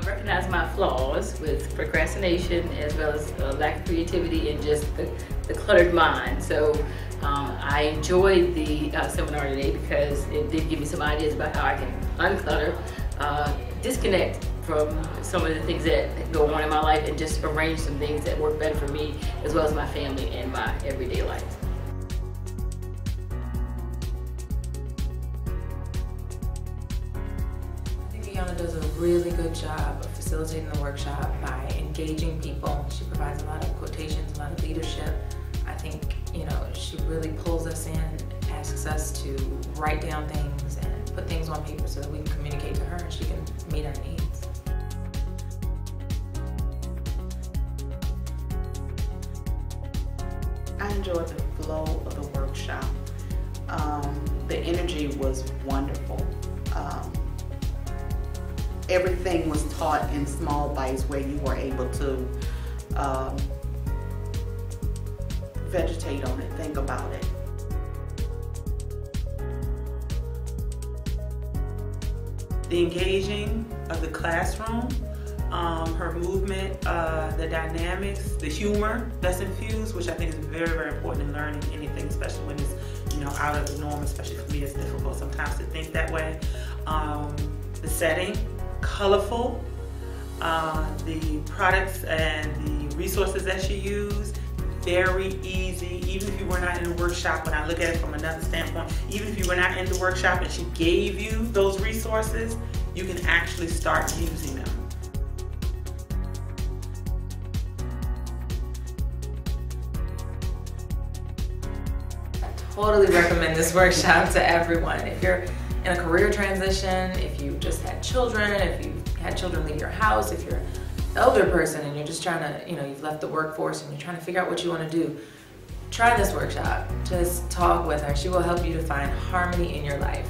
recognize my flaws with procrastination as well as lack of creativity and just the cluttered mind. So I enjoyed the seminar today because it did give me some ideas about how I can unclutter, disconnect from some of the things that go on in my life and just arrange some things that work better for me as well as my family and my everyday life. Yana does a really good job of facilitating the workshop by engaging people. She provides a lot of quotations, a lot of leadership. I think, she really pulls us in, asks us to write down things and put things on paper so that we can communicate to her and she can meet our needs. I enjoyed the flow of the workshop. The energy was wonderful. Everything was taught in small bites where you were able to vegetate on it, think about it. The engaging of the classroom, her movement, the dynamics, the humor that's infused, which I think is very, very important in learning anything, especially when it's out of the norm. Especially for me, it's difficult sometimes to think that way. The setting, colorful, the products and the resources that she used, very easy. Even if you were not in the workshop, when I look at it from another standpoint, even if you were not in the workshop and she gave you those resources, you can actually start using them. I totally recommend this workshop to everyone. If you're in a career transition, if you just had children, if you've had children leave your house, if you're an elder person and you're just trying to, you've left the workforce and you're trying to figure out what you want to do, try this workshop. Just talk with her. She will help you to find harmony in your life.